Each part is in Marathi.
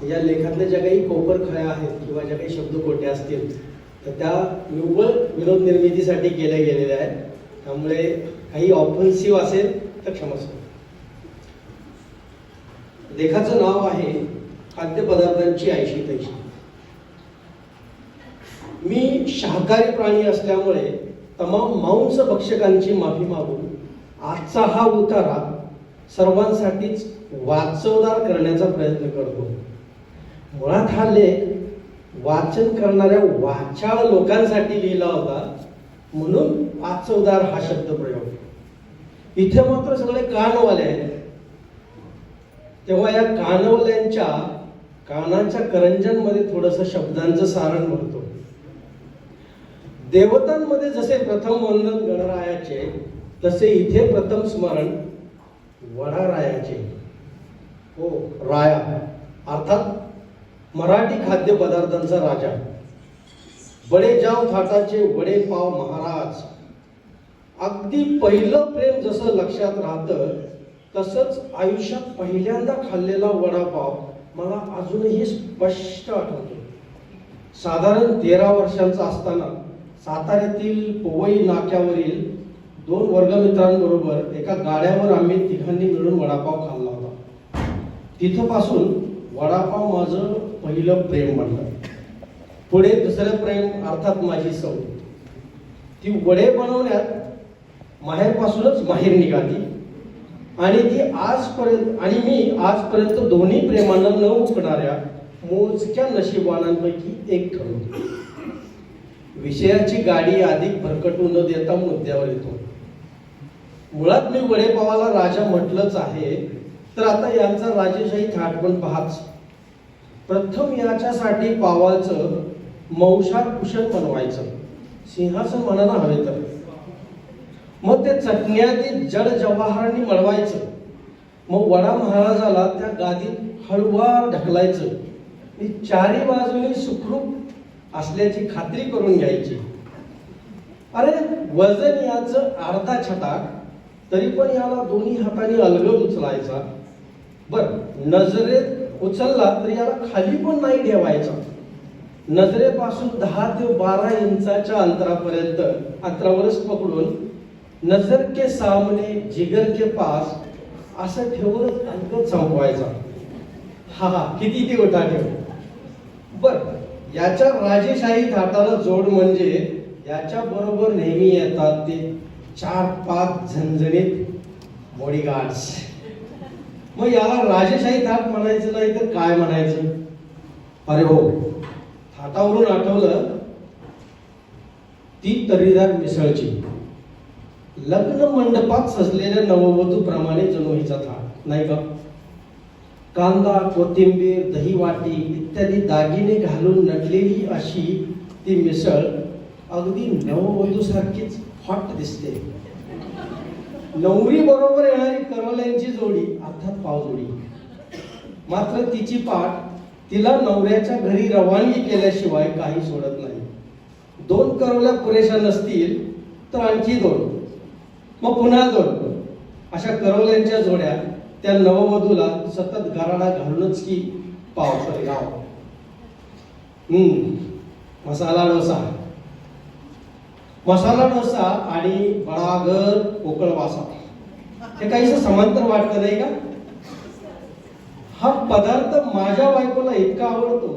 या लेखातल्या ज्या काही कोपरखळ्या आहेत किंवा ज्या काही शब्दकोट्या असतील तर त्या निव्वळ विनोद निर्मितीसाठी केल्या गेलेल्या आहेत. त्यामुळे काही ऑफेन्सिव्ह असेल तर क्षमस्व. लेखाचं नाव आहे खाद्यपदार्थांची ऐशी तैशी. मी शाकाहारी प्राणी असल्यामुळे तमाम मांस भक्षकांची माफी मागून आजचा हा उतारा सर्वांसाठीच वाचवदार करण्याचा प्रयत्न करतो. मुळात हा लेख वाचन करणाऱ्या वाचाळ लोकांसाठी लिहिला होता, म्हणून वाचवदार हा शब्द प्रयोग. इथे मात्र सगळे कानवाले आहेत, तेव्हा या कानवल्यांच्या कानाच्या करंजांमध्ये थोडंसं शब्दांचं सारण भरतो. देवतांमध्ये जसे प्रथम वंदन गणरायाचे, तसे इथे प्रथम स्मरण वडारायाचे. हो, राया अर्थात मराठी खाद्यपदार्थांचा राजा. बडेजाव थाटाचे वडेपाव महाराज. अगदी पहिलं प्रेम जसं लक्षात राहतं तसंच आयुष्यात पहिल्यांदा खाल्लेला वडापाव मला अजूनही स्पष्ट आठवतो. साधारण 13 वर्षांचा असताना साताऱ्यातील पोवई नाक्यावरील 2 वर्गमित्रांबरोबर एका गाड्यावर आम्ही तिघांनी मिळून वडापाव खाल्ला होता. तिथपासून वडापाव माझं पहिलं प्रेम बनलं. पुढे दुसरं प्रेम अर्थात माझी सवय. ती वडे बनवण्यात माहेरपासूनच माहेर निघाली आणि मी आजपर्यंत दोन्ही प्रेमांना न उकणाऱ्या मोजक्या नशिबवानांपैकी एक ठरवतो. विषयाची गाडी अधिक भरकटू न देता मुद्द्यावर येतो. मुळात मी वडेपावाला राजा म्हटलंच आहे, तर आता यांचा राजेशाही थाट पण पाहाच. प्रथम याच्यासाठी पावाचं मौशार कुशन बनवायचं, सिंहासन म्हणायला हवे तर. मग ते चटण्याआधी जड जवाहरांनी मळवायचं. मग वडा महाराजाला त्या गादीत हळुवार ढकलायचं. चारी बाजूनी सुखरूप असल्याची खात्री करून घ्यायची. अरे वजन याचं अर्धा छटाक, तरी पण याला दोन्ही हाताने अलगद उचलायचा. बर, नजरेत उचलला तरी याला खाली पण नाही ठेवायचा. नजरेपासून 10 ते 12 इंचाच्या अंतरावरच पकडून नजर के सामने जिगर के पास असं ठेवूनच अलगद संपवायचा. हा किती ती गोटा ठेव. बर, याच्या राजेशाही थाटाला जोड म्हणजे याच्या बरोबर नेहमी येतात ते 4-5 झणझणीत बॉडीगार्ड्स. मग याला राजेशाही थाट म्हणायचं नाही तर काय म्हणायचं? अरे हो, थाटावरून आठवलं ती तर्रीदार मिसळची. लग्न मंडपात सजलेल्या नववधू प्रमाणे जणू हिचा थाट, नाही का? कांदा, कोथिंबीर, दही वाटी इत्यादी दागिने घालून नटलेली अशी ती मिसळ अगदी नववधू सारखीच हॉट दिसते. नवरी बरोबर येणारी करवल्यांची जोडी अर्थात पावजोडी. मात्र तिची पाठ तिला नवऱ्याच्या घरी रवानगी केल्याशिवाय काही सोडत नाही. 2 करवल्या पुरेशा नसतील तर आणखी 2, मग पुन्हा 2 अशा करवल्यांच्या जोड्या त्या नववधूला सतत गराडा घालूनच की गाव. मसाला डोसा आणि बळागर पोकळ वासा हे काहीसं समांतर वाटतं नाही का? हा पदार्थ माझ्या बायकोला इतका आवडतो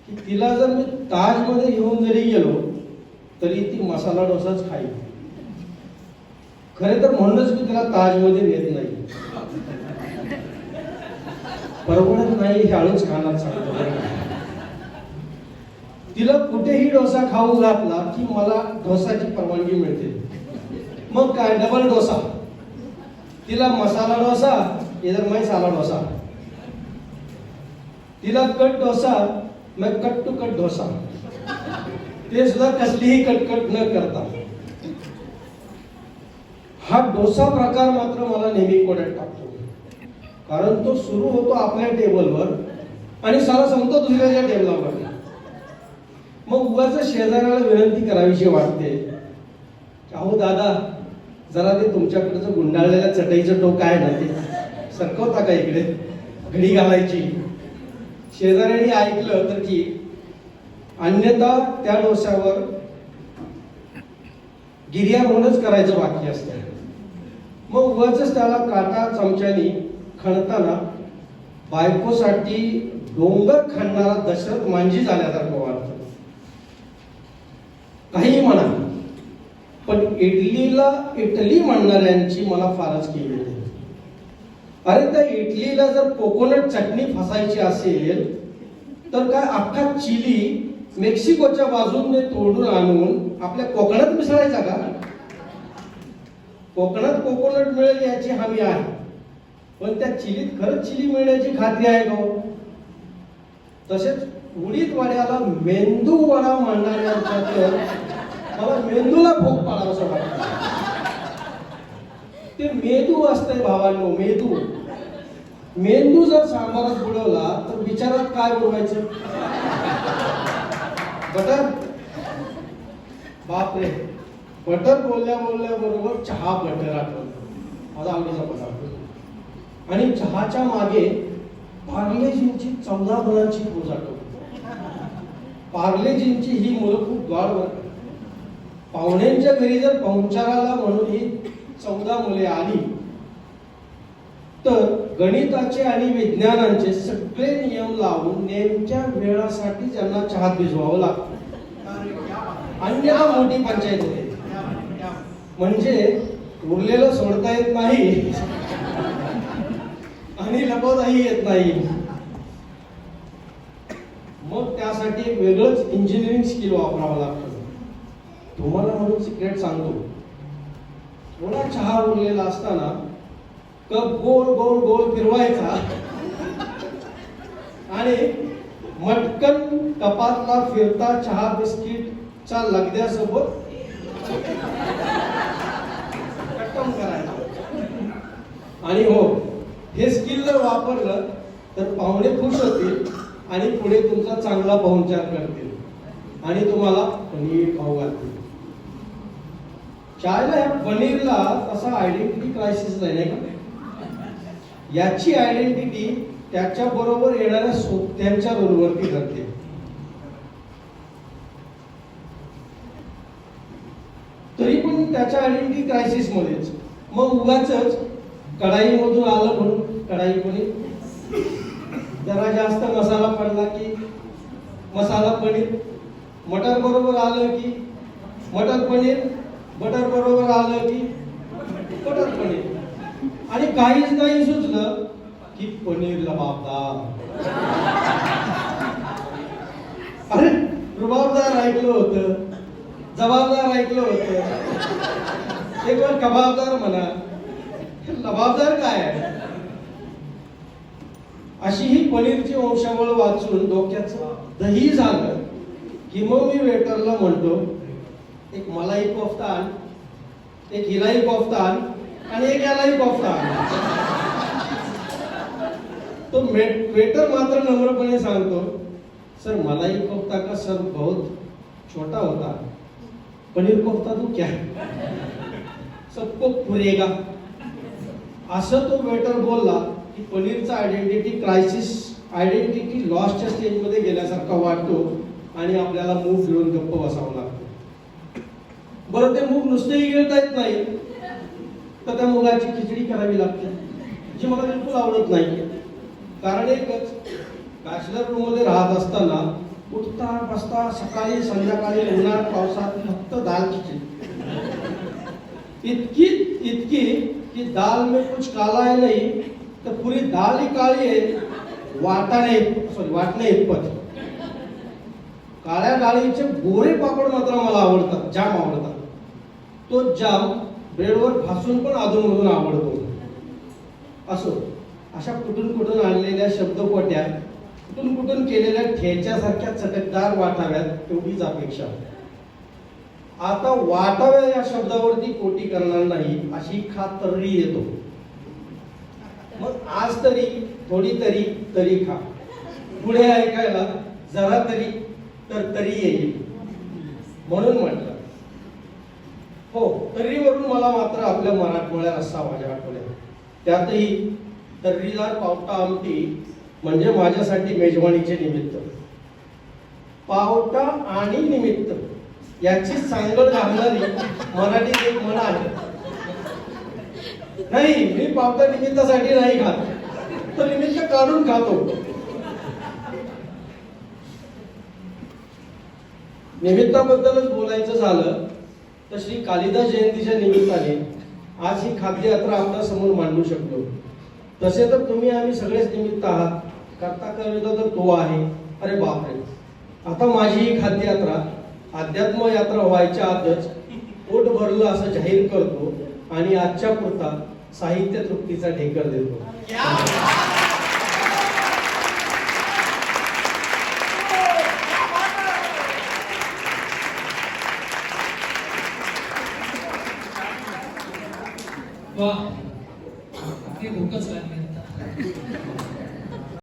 की तिला जर मी ताजमध्ये घेऊन जरी गेलो तरी ती मसाला डोसाच खाईल. खरे तर म्हणूनच मी तिला ताजमध्ये नेत नाही. परवडत नाही हे हळूच खाणार सांगतो. तिला कुठेही डोसा खाऊ घातला की मला डोसाची परवानगी मिळते. मग काय, डबल डोसा. तिला मसाला डोसा, इधर मसाला डोसा. तिला कट डोसा, मैं कट टू कट डोसा. ते सुद्धा कसलीही कटकट न करता. हा डोसा प्रकार मात्र मला नेहमी कोड्यात टाकतो, कारण तो सुरू होतो आपल्या टेबलवर आणि साला संपतो दुसऱ्याच्या टेबलावर. मग उगाच शेजाऱ्याला विनंती करावीशी वाटते, अहो दादा जरा ते तुमच्याकडचं गुंडाळलेल्या चटईचं टोक आहे ना ते सरकवता का इकडे, घडी घालायची. शेजाऱ्यांनी ऐकलं तर ठीक, अन्यथा त्या डोस्यावर गिर्यारोहणच करायचं बाकी असतं. मग उगाच त्याला काटा चमच्यानी खणताना बायकोसाठी डोंगर खणणारा दशरथ मांजी झाल्यासारखं वाटतं. काही म्हणा, पण इडलीला इटली म्हणणाऱ्यांची मला फारच केली नाही. अरे त्या इडलीला जर कोकोनट चटणी फसायची असेल तर काय अख्खा चिली मेक्सिकोच्या बाजूने तोडून आणून आपल्या कोकणात मिसळायचा का? कोकणात कोकोनट मिळेल याची हमी आहे, पण त्या चिलीत खरंच चिली मिळण्याची खात्री आहे का? तसेच उडीद वड्याला मेंदू वडा म्हणणाऱ्यांचा तर मला मेंदूला भोग पाडावंसं वाटतं. ते मेंदू असतंय भावांनो, मेंदू. मेंदू जर सांबारात बुडवला तर विचारात काय बुडवायचं? बटर. बापरे, बटर बोलल्या बरोबर चहा बटर आठवतो, माझा आवडीचा पदार्थ. आणि चहाच्या मागे पार्लेजींची 14 मुलांची पोज आठवतो. पार्लेजींची ही मुलं खूप द्वाड बर. पाहुण्यांच्या घरी जर पाहुणचाराला म्हणून ही 14 मुले आली तर गणिताचे आणि विज्ञानाचे सगळे नियम लावून नेमक्या वेळासाठी त्यांना चहात भिजवावं लागतं. अन्यथा मोठी पंचायत होते. म्हणजे उरलेलं सोडता येत नाही आणि लपवताही येत नाही. मग त्यासाठी एक वेगळंच इंजिनिअरिंग स्किल वापरावं लागतं. तुम्हाला म्हणून सिक्रेट सांगतो, थोडा चहा उरलेला असताना कप गोल गोल गोल फिरवायचा आणि मटकन कपातला फिरता चहा बिस्किटच्या लगद्यासोबत कट्टम करायचा. आणि हो, हे स्किल जर वापरलं तर पाहुणे खुश होतील आणि पुढे तुमचा चांगला पाहुणचार करतील आणि तुम्हाला पनीर खाऊ घालतील. शाळेला या पनीरला तसा आयडेंटिटी क्रायसिस नाही का? याची आयडेंटिटी त्याच्या बरोबर येणाऱ्या सोबत्यांच्या रोलवरती ठरते. तरी पण त्याच्या आयडेंटिटी क्रायसिस मध्येच मग उगाचच कढाईमधून आलं म्हणून कढाई पनीर, जरा जास्त मसाला पडला की मसाला पनीर, मटर बरोबर आलं की मटर पनीर, बटर बरोबर आलं की बटर पनीर, आणि काहीच नाही सुचलं की पनीर लबाबदार. अरे रुबाबदार ऐकलं होतं, जबाबदार ऐकलं होतं, एक वेळ कबाबदार म्हणा, लबाबदार काय आहे? अशी ही पनीरची वंशावळ वाचून डोक्याचं दही झालं की मग मी वेटरला म्हणतो, एक मलाई कोफ्ता आण, एक हिलाई कोफ्ता आण आणि एक यालाई कोफ्ता आण. तो वेटर मात्र नम्रपणे सांगतो, सर मलाई कोफ्ता का सर बहुत छोटा होता, पनीर कोफ्ता तो क्या सबको पुरेगा. असं तो वेटर बोलला की पनीरचा आयडेंटिटी क्रायसिस, आयडेंटिटी लॉसच्या स्टेजमध्ये गेल्यासारखा वाटतो आणि आपल्याला मूग गिळून गप्प बसावं लागतं. बरं, ते मूग नुसतेही गिळता येत नाही तर त्या मुगाची खिचडी करावी लागते, जी मला बिलकुल आवडत नाही. कारण एकच, बॅचलर रूम मध्ये राहत असताना उठता बसता सकाळी संध्याकाळी उन्हाळ्यात पावसात फक्त दाल खिचडी, इतकी इतकी कि दाल में कुछ काला है नहीं तर पुरी दाल ही काळी आहे, वाटणे इतपत. काळ्या डाळीचे गोरे पापड मात्र मला आवडतात, जाम आवडतात. तो जाम ब्रेडवर भासून पण अधूनमधून आवडतो. असो, अशा कुठून कुठून आणलेल्या शब्दकोट्या, कुठून कुठून केलेल्या ठेच्यासारख्या चटकदार वाटाव्यात एवढीच अपेक्षा. आता वाटाव्या या शब्दावरती कोटी करणार नाही अशी खातरी येतो. मग आज तरी थोडी तरी खा, पुढे ऐकायला जरा तरी येईल म्हणून म्हटलं. हो, तर्रीवरून मला मात्र आपल्या मराठमोळ्या रस्सा भाज्या आठवल्या, त्यातही तर्रीदार पावटा आमटी म्हणजे माझ्यासाठी मेजवानीचे निमित्त. पावटा आणि निमित्त याची सांगड घालणारी मराठीत एक म्हण आहे. नाही, मी पावटा निमित्तासाठी नाही खात, तर निमित्त काढून खातो. निमित्ताबद्दलच बोलायचं झालं तर श्री कालिदास जयंतीच्या निमित्ताने आज ही खाद्य यात्रा आपल्या समोर मांडू शकलो. तसे तर तुम्ही आम्ही सगळेच निमित्त आहात. करता करता तर तो आहे. अरे बापरे, आता माझी ही खाद्य यात्रा अध्यात्म यात्रा व्हायच्या आतच पोट भरलं असं जाहीर करतो आणि आजच्या पुरता साहित्य तृप्तीचा ढेकर देतो.